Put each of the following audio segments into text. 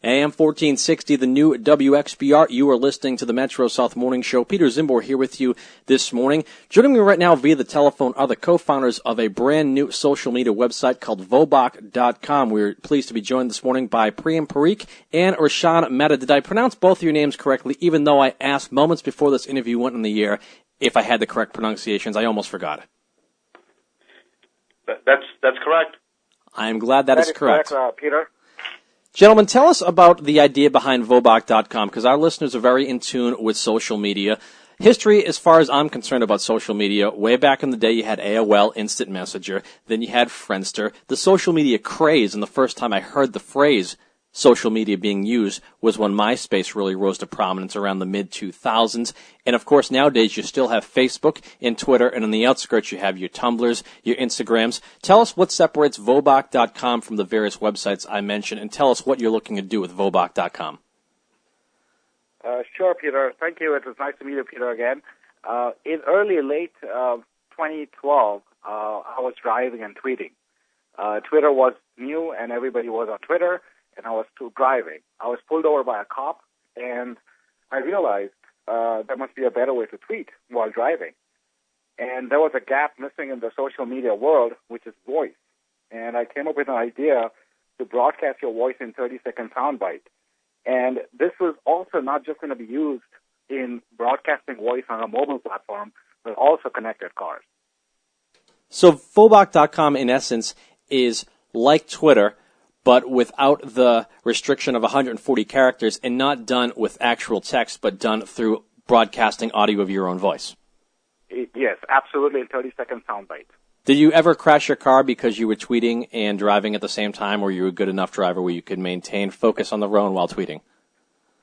AM 1460, the new WXBR. You are listening to the Metro South Morning Show. Peter Czymbor here with you this morning. Joining me right now via the telephone are the co-founders of a brand new social media website called Vobok.com. We're pleased to be joined this morning by Prem Parikh and Rashan Mehta. Did I pronounce both of your names correctly, even though I asked moments before this interview went on the air if I had the correct pronunciations? I almost forgot. That's correct. I am glad that is correct. Peter. Gentlemen, tell us about the idea behind Vobok.com, because our listeners are very in tune with social media. History, as far as I'm concerned about social media, way back in the day you had AOL Instant Messenger, then you had Friendster. The social media craze, and the first time I heard the phrase social media being used was when MySpace really rose to prominence around the mid-2000s. And, of course, nowadays you still have Facebook and Twitter, and on the outskirts you have your Tumblrs, your Instagrams. Tell us what separates Vobok.com from the various websites I mentioned, and tell us what you're looking to do with Vobok.com. Sure, Peter. Thank you. It was nice to meet you, Peter, again. In late 2012, I was driving and tweeting. Twitter was new, and everybody was on Twitter. And I was still driving. I was pulled over by a cop, and I realized there must be a better way to tweet while driving. And there was a gap missing in the social media world, which is voice. And I came up with an idea to broadcast your voice in 30-second soundbite. And this was also not just going to be used in broadcasting voice on a mobile platform, but also connected cars. So Vobok.com, in essence, is like Twitter, but without the restriction of 140 characters, and not done with actual text, but done through broadcasting audio of your own voice. Yes, absolutely, in 30-second soundbite. Did you ever crash your car because you were tweeting and driving at the same time, or you were a good enough driver where you could maintain focus on the road while tweeting?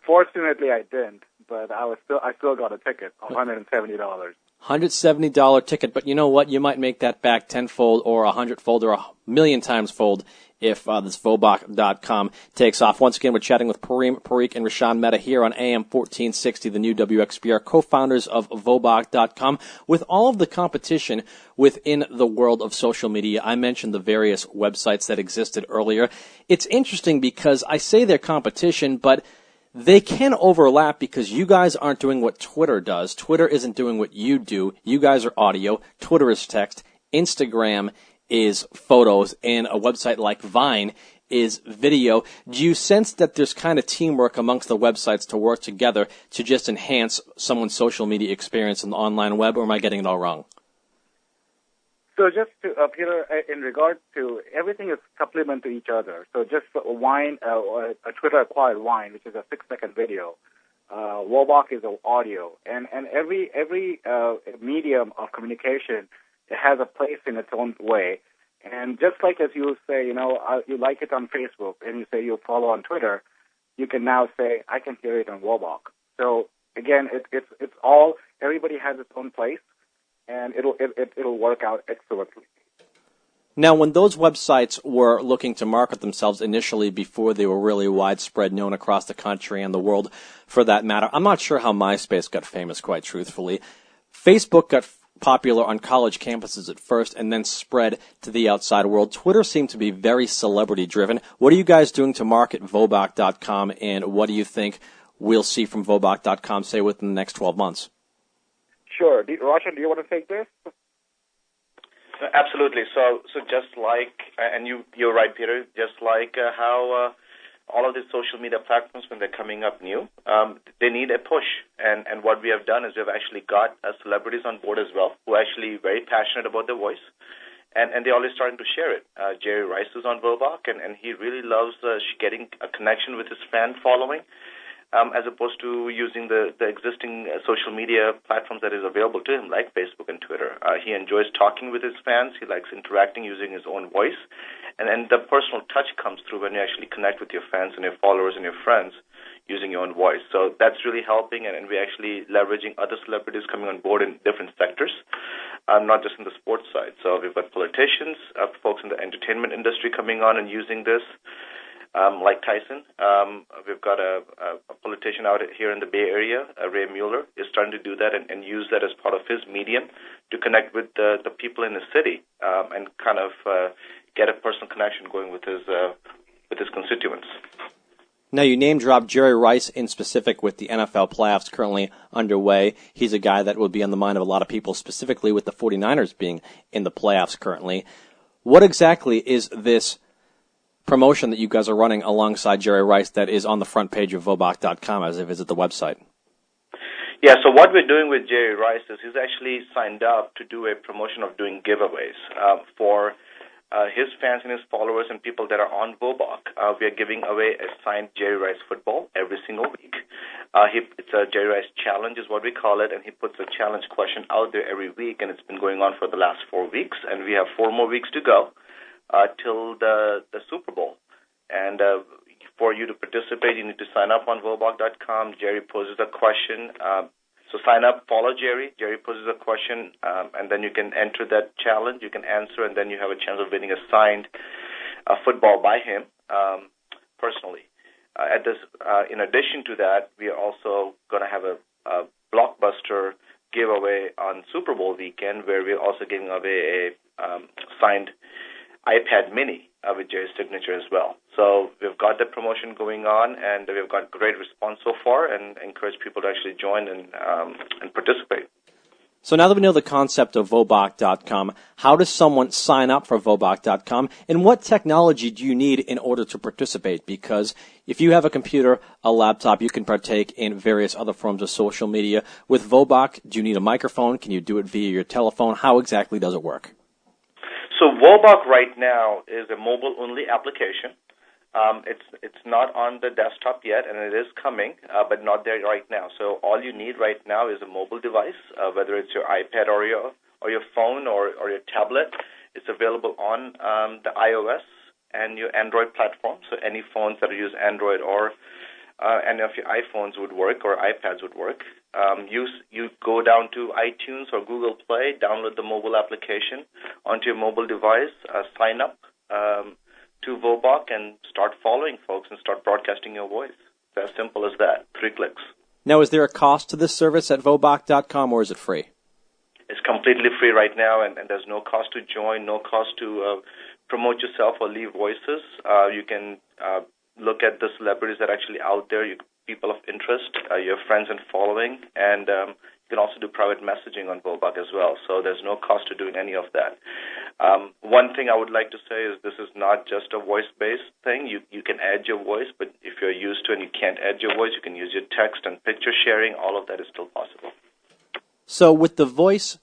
Fortunately, I didn't, but I still got a ticket of $170. $170 ticket, but you know what? You might make that back tenfold or 100-fold or 1,000,000 times fold if this Vobok.com takes off. Once again, we're chatting with Prem Parikh and Rashan Mehta here on AM 1460, the new WXBR, co-founders of Vobok.com. With all of the competition within the world of social media, I mentioned the various websites that existed earlier. It's interesting because I say they're competition, but they can overlap because you guys aren't doing what Twitter does. Twitter isn't doing what you do. You guys are audio. Twitter is text. Instagram is photos. And a website like Vine is video. Do you sense that there's kind of teamwork amongst the websites to work together to just enhance someone's social media experience on the online web, or am I getting it all wrong? So just to, Peter, in regard to everything is supplement to each other. So just Vine, a Twitter-acquired Vine, which is a 6-second video. Vobok is audio, and every medium of communication has a place in its own way. And just like as you say, you like it on Facebook, and you say you follow on Twitter, you can now say I can hear it on Vobok. So again, it's all, everybody has its own place. And it'll work out excellently. Now, when those websites were looking to market themselves initially before they were really widespread, known across the country and the world for that matter, I'm not sure how MySpace got famous, quite truthfully. Facebook got popular on college campuses at first and then spread to the outside world. Twitter seemed to be very celebrity-driven. What are you guys doing to market Vobok.com, and what do you think we'll see from Vobok.com, say, within the next 12 months? Sure. Rashan, do you want to take this? Absolutely. So just like, and you're right, Peter, just like how all of these social media platforms, when they're coming up new, they need a push. And what we have done is we've actually got celebrities on board as well who are actually very passionate about their voice. And they're always starting to share it. Jerry Rice is on Vobok, and he really loves getting a connection with his fan following. As opposed to using the existing social media platforms that is available to him, like Facebook and Twitter. He enjoys talking with his fans. He likes interacting using his own voice. And the personal touch comes through when you actually connect with your fans and your followers and your friends using your own voice. So that's really helping, and we're actually leveraging other celebrities coming on board in different sectors, not just in the sports side. So we've got politicians, folks in the entertainment industry coming on and using this. Like Tyson, we've got a politician out here in the Bay Area, Ray Mueller, is starting to do that and use that as part of his medium to connect with the people in the city and kind of get a personal connection going with his constituents. Now, you name-dropped Jerry Rice in specific with the NFL playoffs currently underway. He's a guy that will be on the mind of a lot of people, specifically with the 49ers being in the playoffs currently. What exactly is this promotion that you guys are running alongside Jerry Rice that is on the front page of Vobok.com as they visit the website? Yeah, so what we're doing with Jerry Rice is he's actually signed up to do a promotion of doing giveaways for his fans and his followers and people that are on Vobok. We are giving away a signed Jerry Rice football every single week. It's a Jerry Rice challenge is what we call it, and he puts a challenge question out there every week, and it's been going on for the last 4 weeks, and we have 4 more weeks to go till the Super Bowl. And for you to participate, you need to sign up on Vobok.com. Jerry poses a question. So sign up, follow Jerry. Jerry poses a question, and then you can enter that challenge. You can answer, and then you have a chance of winning a signed football by him personally. In addition to that, we are also going to have a blockbuster giveaway on Super Bowl weekend, where we're also giving away a signed iPad mini with Jerry's signature as well. So we've got the promotion going on, and we've got great response so far, and encourage people to actually join and participate. So now that we know the concept of Vobok.com, how does someone sign up for Vobok.com, and what technology do you need in order to participate? Because if you have a computer, a laptop, you can partake in various other forms of social media. With Vobok, do you need a microphone? Can you do it via your telephone? How exactly does it work? So Vobok right now is a mobile-only application. It's not on the desktop yet, and it is coming, but not there right now. So all you need right now is a mobile device, whether it's your iPad or your phone or your tablet. It's available on the iOS and your Android platform. So any phones that use Android or any of your iPhones would work or iPads would work. You go down to iTunes or Google Play, download the mobile application onto your mobile device, sign up to Vobok, and start following folks and start broadcasting your voice. It's as simple as that. 3 clicks. Now, is there a cost to this service at Vobok.com, or is it free? It's completely free right now, and there's no cost to join, no cost to promote yourself or leave voices. You can look at the celebrities that are actually out there, people of interest, your friends and following, and you can also do private messaging on Vobok as well. So there's no cost to doing any of that. One thing I would like to say is this is not just a voice-based thing. You can add your voice, but if you're used to it and you can't add your voice, you can use your text and picture sharing. All of that is still possible. So with the voice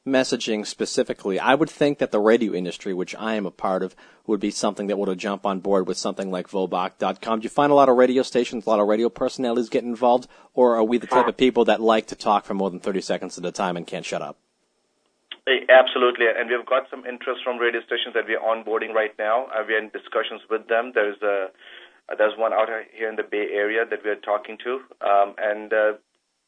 messaging specifically, I would think that the radio industry, which I am a part of, would be something that would jump on board with something like Vobok.com. Do you find a lot of radio stations, a lot of radio personalities get involved, or are we the type of people that like to talk for more than 30 seconds at a time and can't shut up? Absolutely, and we've got some interest from radio stations that we're onboarding right now. We're in discussions with them. There's one out here in the Bay Area that we're talking to, and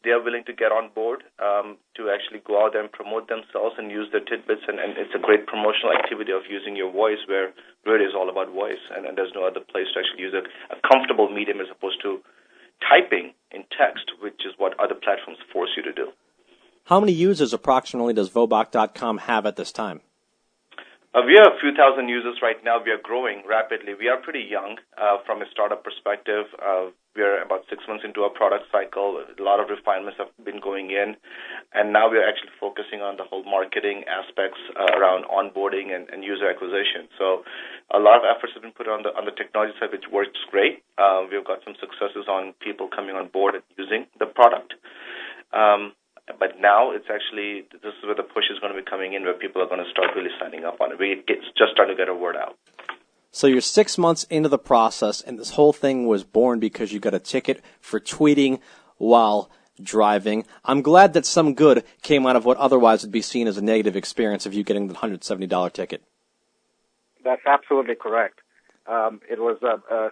they are willing to get on board to actually go out there and promote themselves and use their tidbits, and it's a great promotional activity of using your voice, where radio is all about voice, and there's no other place to actually use a comfortable medium as opposed to typing in text, which is what other platforms force you to do. How many users approximately does Vobok.com have at this time? We have a few thousand users right now. We are growing rapidly. We are pretty young from a startup perspective. We are about 6 months into our product cycle. A lot of refinements have been going in, and now we are actually focusing on the whole marketing aspects around onboarding and user acquisition. So a lot of efforts have been put on the technology side, which works great. We've got some successes on people coming on board and using the product. But now it's actually, this is where the push is going to be coming in, where people are going to start really signing up on it. It's just starting to get a word out. So you're 6 months into the process, and this whole thing was born because you got a ticket for tweeting while driving. I'm glad that some good came out of what otherwise would be seen as a negative experience of you getting the $170 ticket. That's absolutely correct. It was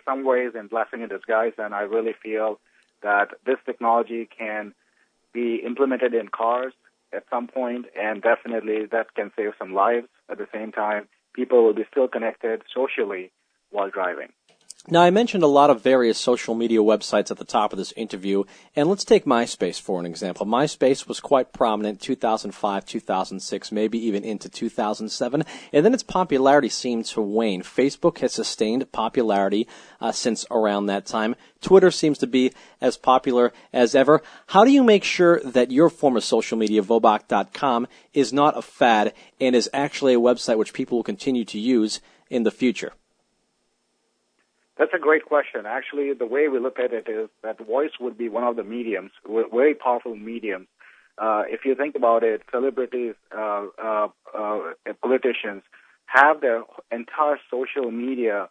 some ways in blessing in disguise, and I really feel that this technology can be implemented in cars at some point, and definitely that can save some lives. At the same time, people will be still connected socially while driving. Now, I mentioned a lot of various social media websites at the top of this interview, and let's take MySpace for an example. MySpace was quite prominent 2005, 2006, maybe even into 2007, and then its popularity seemed to wane. Facebook has sustained popularity since around that time. Twitter seems to be as popular as ever. How do you make sure that your form of social media, Vobok.com, is not a fad and is actually a website which people will continue to use in the future? That's a great question. Actually, the way we look at it is that voice would be one of the mediums, very powerful mediums. If you think about it, celebrities, politicians have their entire social media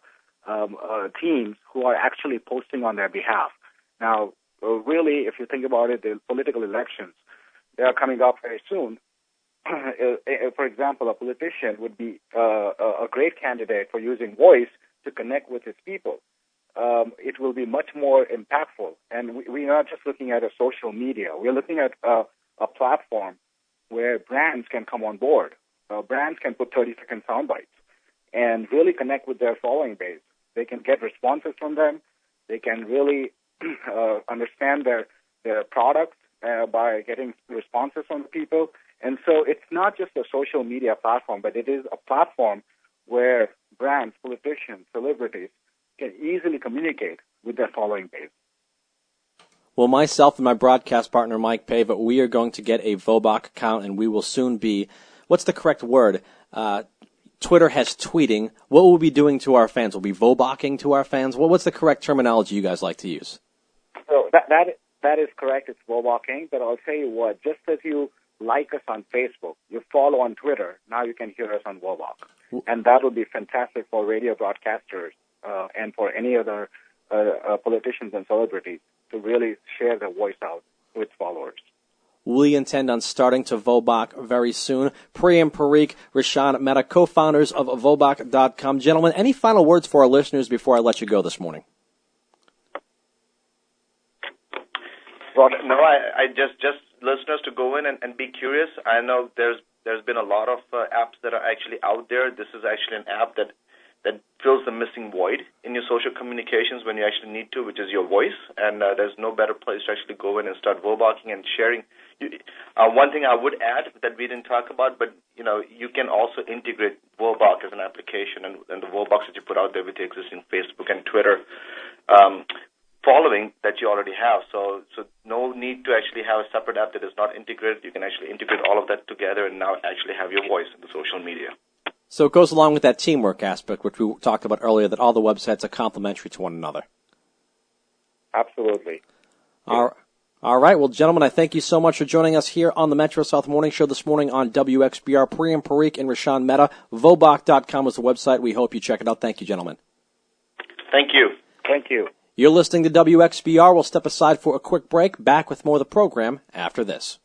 teams who are actually posting on their behalf. Now, really, if you think about it, the political elections, they are coming up very soon. For example, a politician would be a great candidate for using voice to connect with his people. It will be much more impactful. And we are not just looking at a social media. We're looking at a platform where brands can come on board. Brands can put 30-second sound bites and really connect with their following base. They can get responses from them. They can really understand their products by getting responses from the people. And so it's not just a social media platform, but it is a platform where brands, politicians, celebrities can easily communicate with their following base. Well, myself and my broadcast partner, Mike Pava, we are going to get a Vobok account, and we will soon be, what's the correct word? Twitter has tweeting. What will we be doing to our fans? Will we Voboking to our fans? What's the correct terminology you guys like to use? So that is correct. It's Voboking, but I'll tell you what, just as you like us on Facebook, you follow on Twitter, now you can hear us on Vobok. And that would be fantastic for radio broadcasters and for any other politicians and celebrities to really share their voice out to its followers. We intend on starting to Vobok very soon. Priyam Parikh, Rishan Mehta, co-founders of Vobok.com. Gentlemen, any final words for our listeners before I let you go this morning? Well, no, I just listeners to go in and be curious. I know there's been a lot of apps that are actually out there. This is actually an app that fills the missing void in your social communications when you actually need to, which is your voice. And there's no better place to actually go in and start Voboking and sharing. One thing I would add that we didn't talk about, but you can also integrate Vobok as an application, and the Voboks that you put out there with the existing Facebook and Twitter following that you already have. So no need to actually have a separate app that is not integrated. You can actually integrate all of that together and now actually have your voice in the social media. So it goes along with that teamwork aspect, which we talked about earlier, that all the websites are complementary to one another. Absolutely. All right. Well, gentlemen, I thank you so much for joining us here on the Metro South Morning Show this morning on WXBR. Priyam Parikh and Rishan Mehta. Vobok.com is the website. We hope you check it out. Thank you, gentlemen. Thank you. Thank you. You're listening to WXBR. We'll step aside for a quick break. Back with more of the program after this.